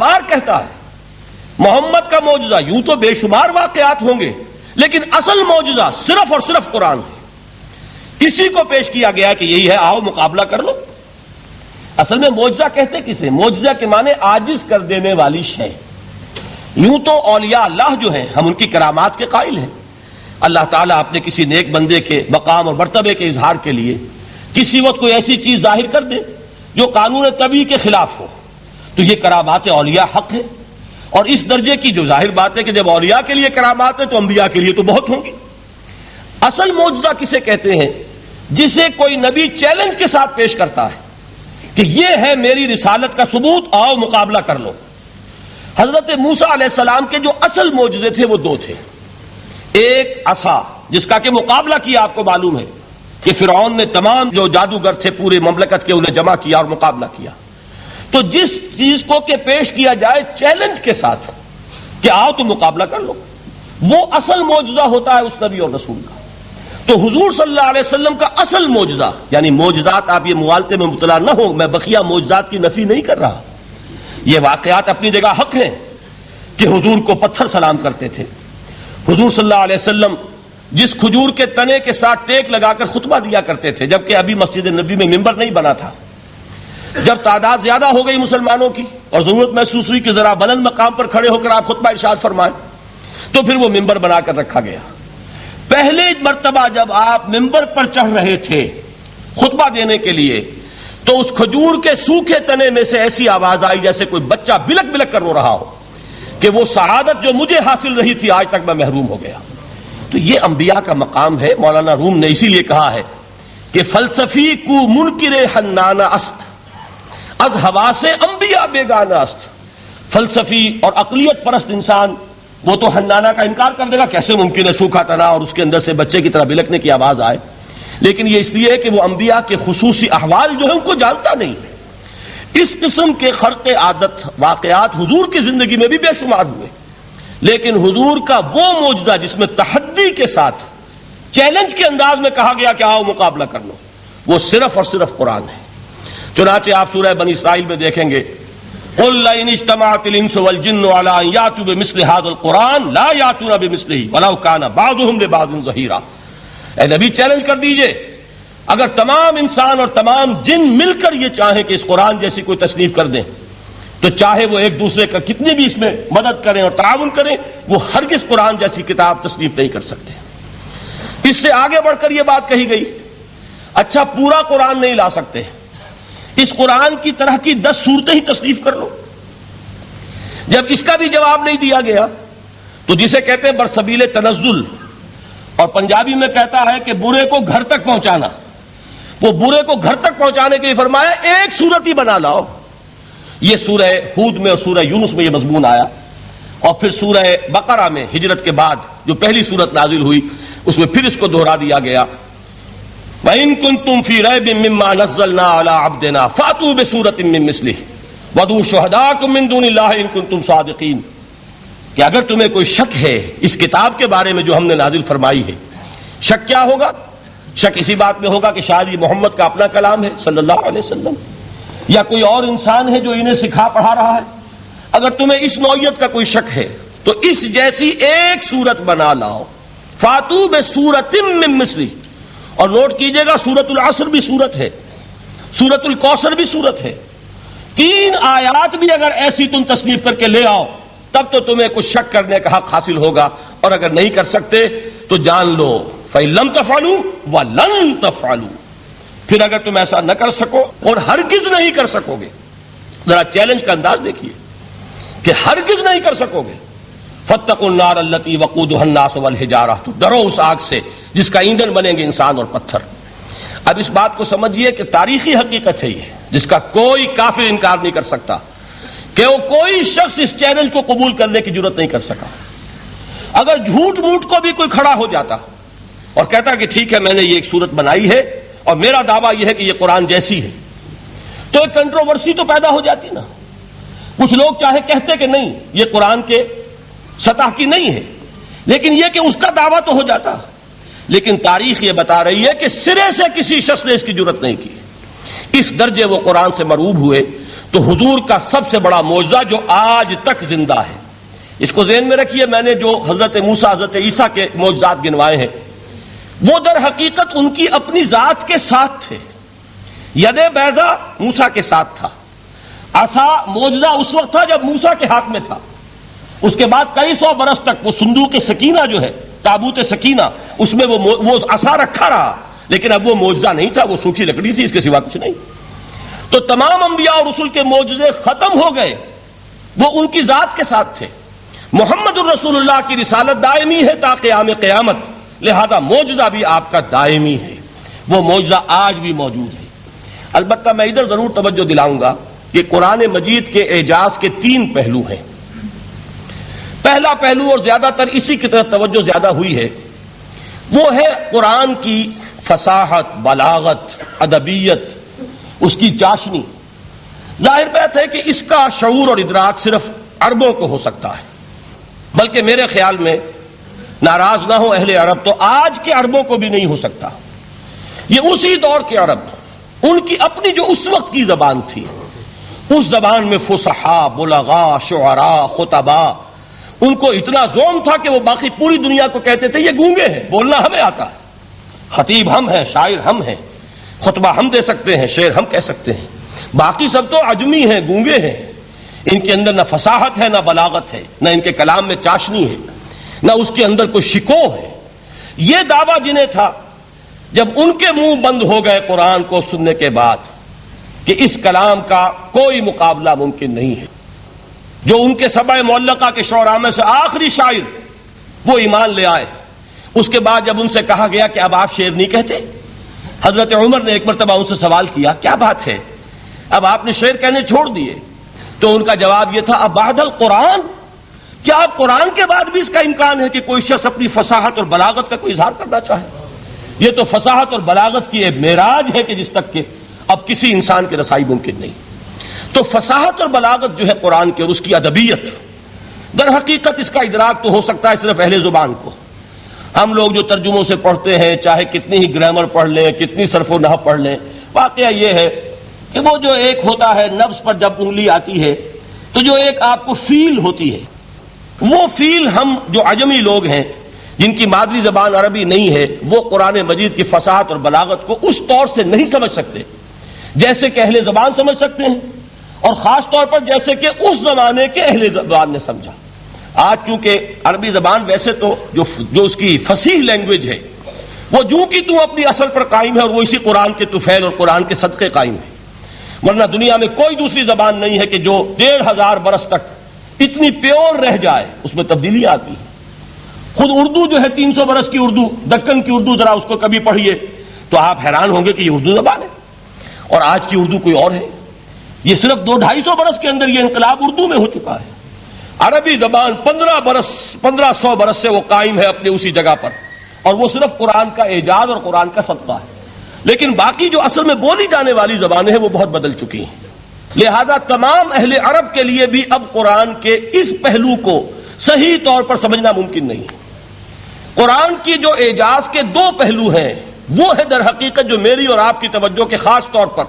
بار کہتا ہے محمد کا معجزہ یوں تو بے شمار واقعات ہوں گے، لیکن اصل معجزہ صرف اور صرف قرآن ہے۔ اسی کو پیش کیا گیا کہ یہی ہے، آؤ مقابلہ کر لو۔ اصل میں معجزہ کہتے کسے؟ معجزہ کے معنی عاجز کر دینے والی شے۔ یوں تو اولیاء اللہ جو ہیں ہم ان کی کرامات کے قائل ہیں۔ اللہ تعالیٰ اپنے کسی نیک بندے کے مقام اور مرتبے کے اظہار کے لیے کسی وقت کوئی ایسی چیز ظاہر کر دے جو قانون طبیعی کے خلاف ہو، تو یہ کرامات اولیاء حق ہے۔ اور اس درجے کی جو ظاہر بات ہے کہ جب اولیاء کے لیے کرامات ہیں تو انبیاء کے لیے تو بہت ہوں گی۔ اصل معجزہ کسے کہتے ہیں؟ جسے کوئی نبی چیلنج کے ساتھ پیش کرتا ہے کہ یہ ہے میری رسالت کا ثبوت، آؤ مقابلہ کر لو۔ حضرت موسیٰ علیہ السلام کے جو اصل معجزے تھے وہ دو تھے۔ ایک عصا، جس کا کہ مقابلہ کیا، آپ کو معلوم ہے کہ فرعون نے تمام جو جادوگر تھے پورے مملکت کے انہیں جمع کیا اور مقابلہ کیا۔ تو جس چیز کو کہ پیش کیا جائے چیلنج کے ساتھ کہ آؤ تو مقابلہ کر لو، وہ اصل معجزہ ہوتا ہے اس نبی اور رسول کا۔ تو حضور صلی اللہ علیہ وسلم کا اصل معجزہ، یعنی معجزات، آپ یہ موالتے میں مبتلا نہ ہو، میں بقیہ معجزات کی نفی نہیں کر رہا، یہ واقعات اپنی جگہ حق ہیں کہ حضور کو پتھر سلام کرتے تھے۔ حضور صلی اللہ علیہ وسلم جس کھجور کے تنے کے ساتھ ٹیک لگا کر خطبہ دیا کرتے تھے، جبکہ ابھی مسجد نبی میں ممبر نہیں بنا تھا، جب تعداد زیادہ ہو گئی مسلمانوں کی اور ضرورت محسوس ہوئی کہ ذرا بلند مقام پر کھڑے ہو کر آپ خطبہ ارشاد فرمائیں، تو پھر وہ ممبر بنا کر رکھا گیا۔ پہلے مرتبہ جب آپ ممبر پر چڑھ رہے تھے خطبہ دینے کے لیے، تو اس کھجور کے سوکھے تنے میں سے ایسی آواز آئی جیسے کوئی بچہ بلک بلک کر رو رہا ہو کہ وہ سعادت جو مجھے حاصل رہی تھی آج تک میں محروم ہو گیا۔ تو یہ انبیاء کا مقام ہے۔ مولانا روم نے اسی لیے کہا ہے کہ فلسفی کو منکر حنانہ است، از حواس انبیاء بیگانہ است۔ فلسفی اور عقلیت پرست انسان وہ تو حنانہ کا انکار کر دے گا، کیسے ممکن ہے سوکھا تنا اور اس کے اندر سے بچے کی طرح بلکنے کی آواز آئے، لیکن یہ اس لیے ہے کہ وہ انبیاء کے خصوصی احوال جو ہیں ان کو جانتا نہیں۔ اس قسم کے خرق عادت واقعات حضور کی زندگی میں بھی بے شمار ہوئے، لیکن حضور کا وہ معجزہ جس میں تحدی کے ساتھ چیلنج کے انداز میں کہا گیا کہ آؤ مقابلہ کر لو، وہ صرف اور صرف قرآن ہے۔ چنانچہ آپ سورہ بنی اسرائیل میں دیکھیں گے قُلْ لَئِنِ اجْتَمَعَتِ الْإِنسُ وَالْجِنُّ عَلَىٰ أَن يَأْتُوا بِمِثْلِ هَٰذَا الْقُرْآنِ لَا يَأْتُونَ بِمِثْلِهِ وَلَوْ كَانَ بَعْضُهُمْ لِبَعْضٍ ظَهِيرًا۔ اے نبی چیلنج کر دیجئے، اگر تمام انسان اور تمام جن مل کر یہ چاہیں کہ اس قرآن جیسی کوئی تصنیف کر دیں، تو چاہے وہ ایک دوسرے کا کتنی بھی اس میں مدد کریں اور تعاون کریں، وہ ہرگز قرآن جیسی کتاب تصنیف نہیں کر سکتے۔ اس سے آگے بڑھ کر یہ بات کہی گئی، اچھا پورا قرآن نہیں لا سکتے، اس قرآن کی طرح کی 10 صورتیں ہی تصنیف کر لو۔ جب اس کا بھی جواب نہیں دیا گیا تو جسے کہتے ہیں برسبیل تنزل، اور پنجابی میں کہتا ہے کہ برے کو گھر تک پہنچانا، وہ برے کو گھر تک پہنچانے کے لیے فرمایا ایک صورت ہی بنا لاؤ۔ یہ سورہ ہود میں اور سورہ یونس میں یہ مضمون آیا، اور پھر سورہ بقرہ میں ہجرت کے بعد جو پہلی سورت نازل ہوئی اس میں پھر اس کو دہرا دیا گیا، وَإِن كُنتُمْ فِي رَيْبٍ مِّمَّا نَزَّلْنَا عَلَىٰ عَبْدِنَا فَأْتُوا بِسُورَةٍ مِّن مِّثْلِهِ وَادْعُوا شُهَدَاءَكُم مِّن دُونِ اللَّهِ إِن كُنتُمْ صَادِقِينَ۔ کہ اگر تمہیں کوئی شک ہے اس کتاب کے بارے میں جو ہم نے نازل فرمائی ہے، شک کیا ہوگا؟ شک اسی بات میں ہوگا کہ شاید یہ محمد کا اپنا کلام ہے صلی اللہ علیہ وسلم، یا کوئی اور انسان ہے جو انہیں سکھا پڑھا رہا ہے۔ اگر تمہیں اس نوعیت کا کوئی شک ہے تو اس جیسی ایک صورت بنا لاؤ، فَأْتُوا بِسُورَةٍ مِّن مِّثْلِهِ۔ اور نوٹ کیجئے گا سورۃ العصر بھی سورت ہے، سورۃ الکوثر بھی سورت ہے، 3 آیات بھی اگر ایسی تم تصنیف کر کے لے آؤ تب تو تمہیں کچھ شک کرنے کا حق حاصل ہوگا، اور اگر نہیں کر سکتے تو جان لو فَإِن لَّمْ تَفْعَلُوا وَلَن تَفْعَلُوا، پھر اگر تم ایسا نہ کر سکو اور ہرگز نہیں کر سکو گے، ذرا چیلنج کا انداز دیکھیے کہ ہرگز نہیں کر سکو گے، فَاتَّقُوا النَّارَ الَّتِي وَقُودُهَا النَّاسُ وَالْحِجَارَةُ، تو ڈرو اس آگ سے جس کا ایندھن بنیں گے انسان اور پتھر۔ اب اس بات کو سمجھیے کہ تاریخی حقیقت ہے یہ، جس کا کوئی کافر انکار نہیں کر سکتا، کہ وہ کوئی شخص اس چیلنج کو قبول کرنے کی جرات نہیں کر سکا۔ اگر جھوٹ موٹ کو بھی کوئی کھڑا ہو جاتا اور کہتا کہ ٹھیک ہے میں نے یہ ایک صورت بنائی ہے اور میرا دعویٰ یہ ہے کہ یہ قرآن جیسی ہے، تو ایک کنٹروورسی تو پیدا ہو جاتی نا۔ کچھ لوگ چاہے کہتے کہ نہیں یہ قرآن کے سطح کی نہیں ہے، لیکن یہ کہ اس کا دعویٰ تو ہو جاتا۔ لیکن تاریخ یہ بتا رہی ہے کہ سرے سے کسی شخص نے اس کی جرات نہیں کی، اس درجے وہ قرآن سے مرعوب ہوئے۔ تو حضور کا سب سے بڑا معجزہ جو آج تک زندہ ہے، اس کو ذہن میں رکھیے، میں نے جو حضرت موسیٰ حضرت عیسیٰ کے معجزات گنوائے ہیں وہ در حقیقت ان کی اپنی ذات کے ساتھ تھے۔ ید بیضا موسیٰ کے ساتھ تھا، عصا معجزہ اس وقت تھا جب موسیٰ کے ہاتھ میں تھا، اس کے بعد کئی سو برس تک وہ صندوق سکینہ جو ہے، تابوت سکینہ، اس میں وہ عصا رکھا رہا، لیکن اب وہ معجزہ نہیں تھا، وہ سوکھی لکڑی تھی، اس کے سوا کچھ نہیں۔ تو تمام انبیاء اور رسول کے معجزے ختم ہو گئے، وہ ان کی ذات کے ساتھ تھے۔ محمد الرسول اللہ کی رسالت دائمی ہے تا قیام قیامت، لہذا معجزہ بھی آپ کا دائمی ہے، وہ معجزہ آج بھی موجود ہے۔ البتہ میں ادھر ضرور توجہ دلاؤں گا کہ قرآن مجید کے اعجاز کے 3 پہلو ہیں۔ پہلا پہلو، اور زیادہ تر اسی کی طرف توجہ زیادہ ہوئی ہے، وہ ہے قرآن کی فصاحت، بلاغت، ادبیت، اس کی چاشنی۔ ظاہر بات ہے کہ اس کا شعور اور ادراک صرف عربوں کو ہو سکتا ہے، بلکہ میرے خیال میں ناراض نہ ہو اہل عرب تو آج کے عربوں کو بھی نہیں ہو سکتا۔ یہ اسی دور کے عرب، ان کی اپنی جو اس وقت کی زبان تھی، اس زبان میں فصحاء، بلغاء، شعراء، خطباء، ان کو اتنا ذوم تھا کہ وہ باقی پوری دنیا کو کہتے تھے یہ گونگے ہیں، بولنا ہمیں آتا ہے، خطیب ہم ہیں، شاعر ہم ہیں، خطبہ ہم دے سکتے ہیں، شعر ہم کہہ سکتے ہیں، باقی سب تو عجمی ہیں، گونگے ہیں، ان کے اندر نہ فصاحت ہے، نہ بلاغت ہے، نہ ان کے کلام میں چاشنی ہے، نہ اس کے اندر کوئی شکوہ ہے۔ یہ دعویٰ جنہیں تھا، جب ان کے منہ بند ہو گئے قرآن کو سننے کے بعد کہ اس کلام کا کوئی مقابلہ ممکن نہیں ہے، جو ان کے سبع معلقہ کے شعراء میں سے آخری شاعر وہ ایمان لے آئے، اس کے بعد جب ان سے کہا گیا کہ اب آپ شعر نہیں کہتے، حضرت عمر نے ایک مرتبہ ان سے سوال کیا کیا بات ہے، اب آپ نے شعر کہنے چھوڑ دیے؟ تو ان کا جواب یہ تھا، اب بعد القرآن، کیا اب قرآن کے بعد بھی اس کا امکان ہے کہ کوئی شخص اپنی فصاحت اور بلاغت کا کوئی اظہار کرنا چاہے؟ یہ تو فصاحت اور بلاغت کی ایک معراج ہے کہ جس تک کہ اب کسی انسان کی رسائی ممکن نہیں۔ تو فصاحت اور بلاغت جو ہے قرآن کی اور اس کی ادبیت، در حقیقت اس کا ادراک تو ہو سکتا ہے صرف اہل زبان کو۔ ہم لوگ جو ترجموں سے پڑھتے ہیں، چاہے کتنی ہی گرامر پڑھ لیں، کتنی صرف و نحو پڑھ لیں، واقعہ یہ ہے کہ وہ جو ایک ہوتا ہے نفس پر جب انگلی آتی ہے تو جو ایک آپ کو فیل ہوتی ہے، وہ فیل ہم جو عجمی لوگ ہیں جن کی مادری زبان عربی نہیں ہے، وہ قرآن مجید کی فصاحت اور بلاغت کو اس طور سے نہیں سمجھ سکتے جیسے کہ اہل زبان سمجھ سکتے ہیں، اور خاص طور پر جیسے کہ اس زمانے کے اہل زبان نے سمجھا۔ آج چونکہ عربی زبان ویسے تو جو اس کی فصیح لینگویج ہے وہ جوں کی توں اپنی اصل پر قائم ہے، اور وہ اسی قرآن کے طفیل اور قرآن کے صدقے قائم ہے، ورنہ دنیا میں کوئی دوسری زبان نہیں ہے کہ جو 1500 برس تک اتنی پیور رہ جائے، اس میں تبدیلی آتی ہے۔ خود اردو جو ہے 300 برس کی اردو، دکن کی اردو، ذرا اس کو کبھی پڑھیے تو آپ حیران ہوں گے کہ یہ اردو زبان ہے، اور آج کی اردو کوئی اور ہے۔ یہ صرف 200-250 برس کے اندر یہ انقلاب اردو میں ہو چکا ہے۔ عربی زبان 1500 برس سے وہ قائم ہے اپنے اسی جگہ پر، اور وہ صرف قرآن کا اعجاز اور قرآن کا صدقہ ہے، لیکن باقی جو اصل میں بولی جانے والی زبانیں ہیں وہ بہت بدل چکی ہیں۔ لہذا تمام اہل عرب کے لیے بھی اب قرآن کے اس پہلو کو صحیح طور پر سمجھنا ممکن نہیں ہے۔ قرآن کی جو اعجاز کے 2 پہلو ہیں، وہ ہے در حقیقت جو میری اور آپ کی توجہ کے خاص طور پر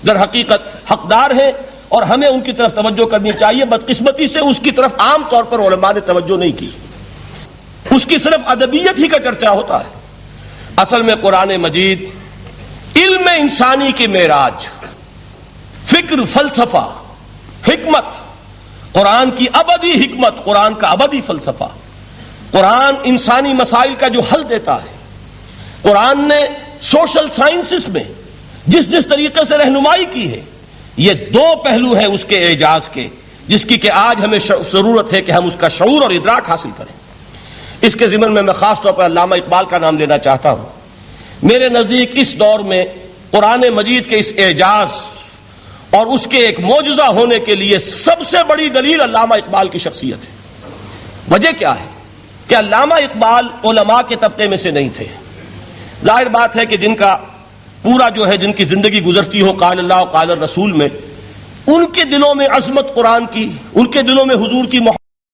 در حقیقت حقدار ہیں، اور ہمیں ان کی طرف توجہ کرنی چاہیے۔ بدقسمتی سے اس کی طرف عام طور پر علماء نے توجہ نہیں کی، اس کی صرف ادبیت ہی کا چرچا ہوتا ہے۔ اصل میں قرآن مجید علم انسانی کی معراج، فکر، فلسفہ، حکمت، قرآن کی ابدی حکمت، قرآن کا ابدی فلسفہ، قرآن انسانی مسائل کا جو حل دیتا ہے، قرآن نے سوشل سائنسز میں جس طریقے سے رہنمائی کی ہے، یہ 2 پہلو ہیں اس کے اعجاز کے، جس کی کہ آج ہمیں ضرورت ہے کہ ہم اس کا شعور اور ادراک حاصل کریں۔ اس کے ضمن میں خاص طور پر علامہ اقبال کا نام لینا چاہتا ہوں۔ میرے نزدیک اس دور میں قرآن مجید کے اس اعجاز اور اس کے ایک معجزہ ہونے کے لیے سب سے بڑی دلیل علامہ اقبال کی شخصیت ہے۔ وجہ کیا ہے کہ علامہ اقبال علماء کے طبقے میں سے نہیں تھے۔ ظاہر بات ہے کہ جن کا پورا جو ہے جن کی زندگی گزرتی ہو قال اللہ و قال الرسول میں، ان کے دلوں میں عظمت قرآن کی، ان کے دلوں میں حضور کی محبت